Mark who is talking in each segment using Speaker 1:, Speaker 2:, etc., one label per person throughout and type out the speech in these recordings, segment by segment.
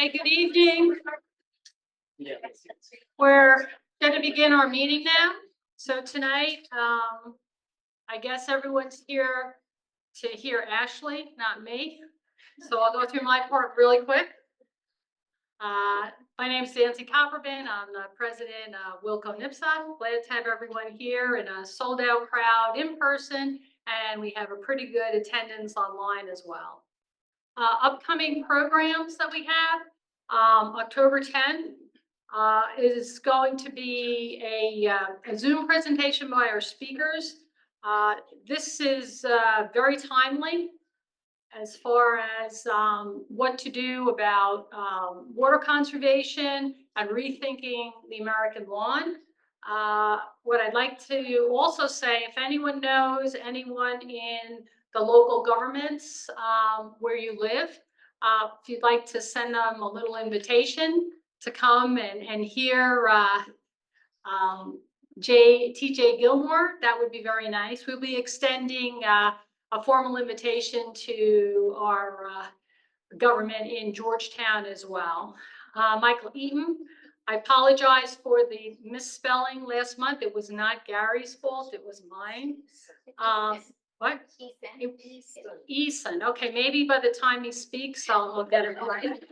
Speaker 1: Okay, good evening. We're going to begin our meeting now. So tonight, I guess everyone's here to hear Ashley, not me. So I'll go through my part really quick. My name is Nancy Copperbin. I'm the president of Wilco NIPSA. Glad to have everyone here in a sold out crowd in person, and we have a pretty good attendance online as well. Upcoming programs that we have, October 10th is going to be a Zoom presentation by our speakers. This is very timely as far as what to do about water conservation and rethinking the American lawn. What I'd like to also say, if anyone knows anyone in the local governments where you live, if you'd like to send them a little invitation to come and hear TJ Gilmore, that would be very nice. We'll be extending a formal invitation to our government in Georgetown as well. Michael Eaton, I apologize for the misspelling last month. It was not Gary's fault, it was mine. What? Eason. Okay, maybe by the time he speaks, I'll get it right.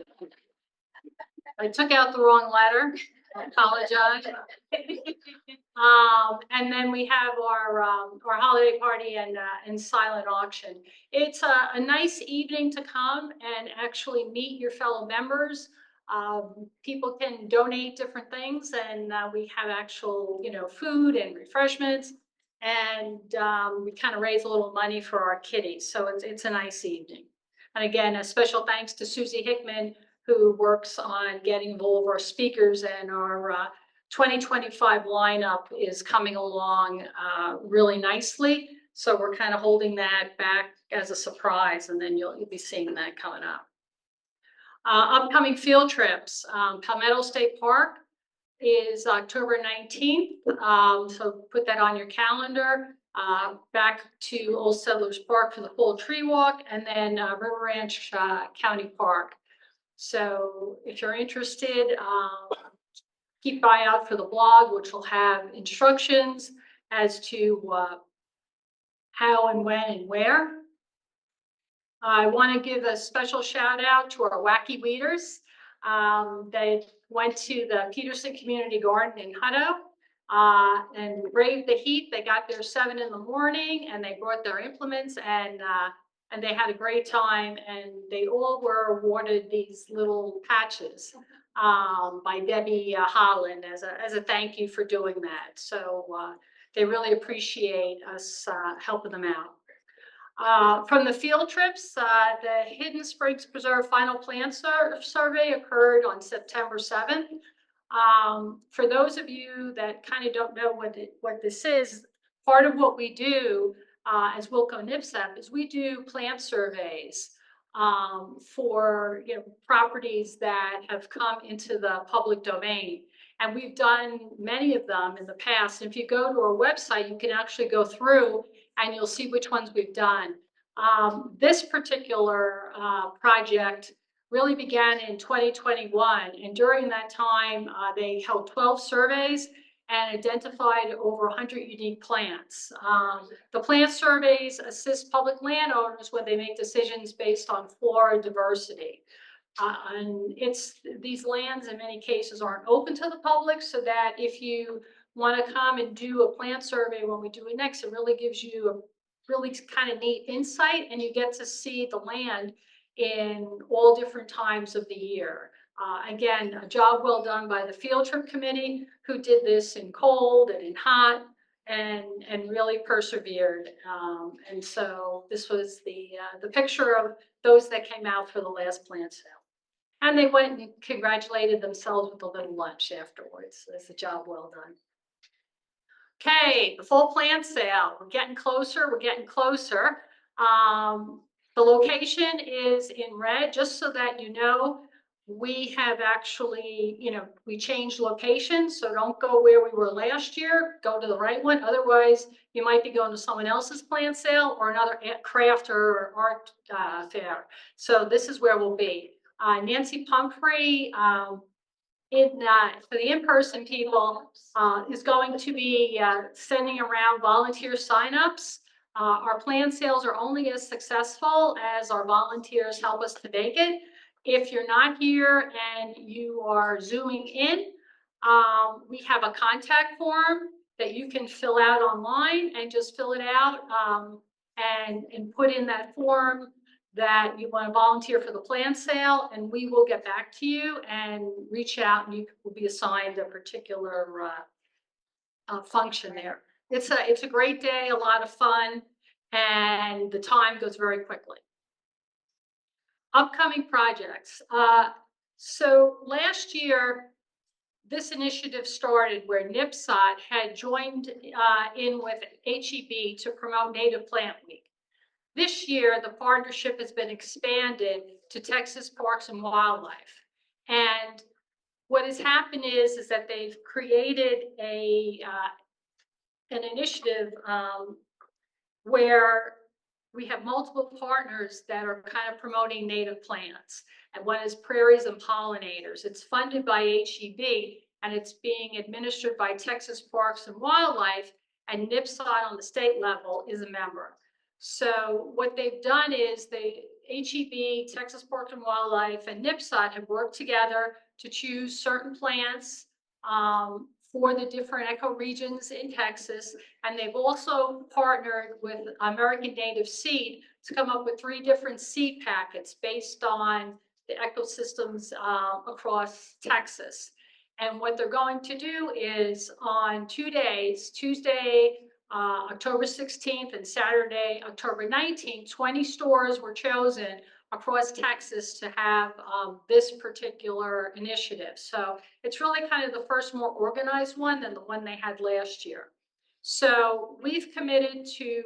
Speaker 1: I took out the wrong letter. I apologize. And then we have our holiday party and silent auction. It's a nice evening to come and actually meet your fellow members. People can donate different things, and we have actual, food and refreshments, and we kind of raise a little money for our kiddies. So it's a nice evening. And again, a special thanks to Susie Hickman, who works on getting all of our speakers, and our 2025 lineup is coming along really nicely. So we're kind of holding that back as a surprise, and then you'll be seeing that coming up. Upcoming field trips, Palmetto State Park is October 19th. So put that on your calendar. Back to Old Settlers Park for the full tree walk, and then River Ranch County Park. So if you're interested, keep an eye out for the blog, which will have instructions as to how and when and where. I want to give a special shout out to our wacky weeders. They went to the Peterson Community Garden in Hutto and braved the heat. They got there 7 in the morning, and they brought their implements, and they had a great time, and they all were awarded these little patches by Debbie Holland as a thank you for doing that. So they really appreciate us helping them out. From the field trips, the Hidden Springs Preserve Final Plant Survey occurred on September 7th. For those of you that kind of don't know what this is, part of what we do as Wilco NIPSA is we do plant surveys for properties that have come into the public domain. And we've done many of them in the past. If you go to our website, you can actually go through and you'll see which ones we've done. This particular project really began in 2021. And during that time, they held 12 surveys and identified over 100 unique plants. The plant surveys assist public landowners when they make decisions based on flora diversity. And these lands in many cases aren't open to the public, so that if you want to come and do a plant survey when we do it next, it really gives you a really kind of neat insight, and you get to see the land in all different times of the year. Again, a job well done by the field trip committee, who did this in cold and in hot, and really persevered. And so this was the picture of those that came out for the last plant sale. And they went and congratulated themselves with a little lunch afterwards. It's a job well done. Okay, the full plant sale. We're getting closer. We're getting closer. The location is in red, just so that you know. We have actually, we changed locations, so don't go where we were last year. Go to the right one. Otherwise, you might be going to someone else's plant sale or another craft or art fair. So this is where we'll be. Nancy Pumphrey, for the in-person people, is going to be sending around volunteer signups. Our plan sales are only as successful as our volunteers help us to make it. If you're not here and you are Zooming in, we have a contact form that you can fill out online and just fill it out and put in that form that you want to volunteer for the plan sale, and we will get back to you and reach out, and you will be assigned a particular function there. It's a great day, a lot of fun, and the time goes very quickly. Upcoming projects. So last year, this initiative started where NIPSOT had joined in with HEB to promote Native Plant Week. This year, the partnership has been expanded to Texas Parks and Wildlife. And what has happened is that they've created an initiative where we have multiple partners that are kind of promoting native plants. And one is Prairies and Pollinators. It's funded by HEB, and it's being administered by Texas Parks and Wildlife, and NIPSOT on the state level is a member. So what they've done is HEB, Texas Parks and Wildlife, and NIPSOT have worked together to choose certain plants for the different ecoregions in Texas. And they've also partnered with American Native Seed to come up with 3 different seed packets based on the ecosystems across Texas. And what they're going to do is on 2 days, Tuesday, October 16th and Saturday, October 19th, 20 stores were chosen across Texas to have this particular initiative. So it's really kind of the first more organized one than the one they had last year. So we've committed to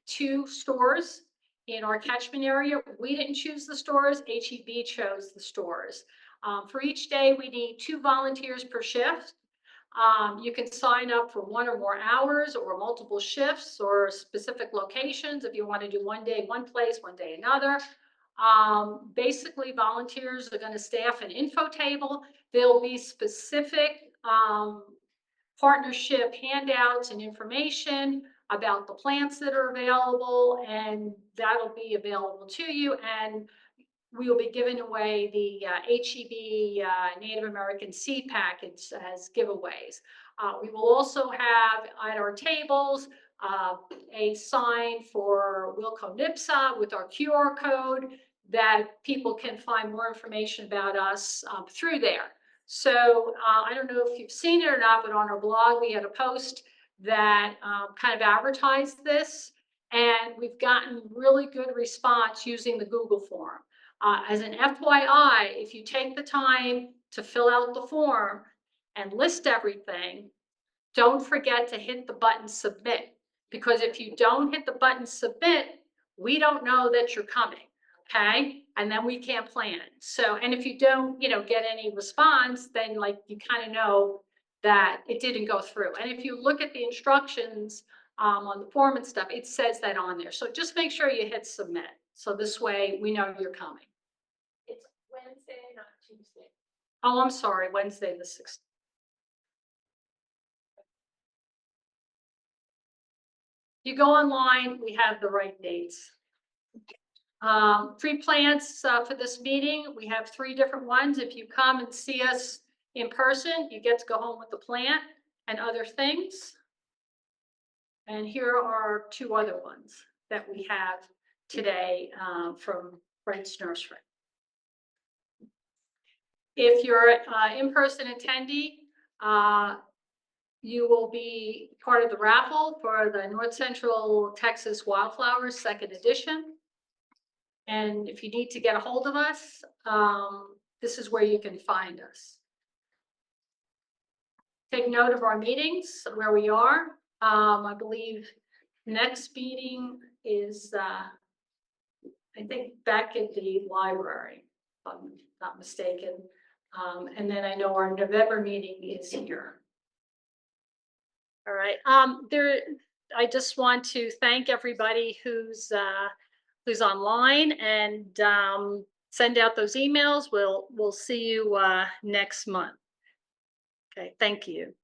Speaker 1: 2 stores in our catchment area. We didn't choose the stores, HEB chose the stores. For each day, we need 2 volunteers per shift. You can sign up for 1 or more hours or multiple shifts or specific locations if you want to do one day one place, one day another. Basically, volunteers are going to staff an info table. There'll be specific partnership handouts and information about the plants that are available, and that'll be available to you. And we will be giving away the HEB Native American seed packets as giveaways. We will also have at our tables a sign for Wilco NIPSOT with our QR code that people can find more information about us through there. So I don't know if you've seen it or not, but on our blog, we had a post that kind of advertised this, and we've gotten really good response using the Google form. As an FYI, if you take the time to fill out the form and list everything, don't forget to hit the button submit, because if you don't hit the button submit, we don't know that you're coming, okay? And then we can't plan. So, and if you don't, get any response, then like you kind of know that it didn't go through. And if you look at the instructions on the form and stuff, it says that on there. So just make sure you hit submit. So this way we know you're coming.
Speaker 2: It's Wednesday, not Tuesday.
Speaker 1: Oh, I'm sorry, Wednesday the 6th. You go online, we have the right dates. Free plants for this meeting, we have 3 different ones. If you come and see us in person, you get to go home with the plant and other things. And here are 2 other ones that we have today from Brent's Nursery. If you're an in-person attendee, you will be part of the raffle for the North Central Texas Wildflowers 2nd edition. And if you need to get a hold of us, this is where you can find us. Take note of our meetings, where we are. I believe next meeting is, I think, back at the library, if I'm not mistaken. And then I know our November meeting is here. All right. I just want to thank everybody who's online, and send out those emails. We'll see you next month. Okay, thank you.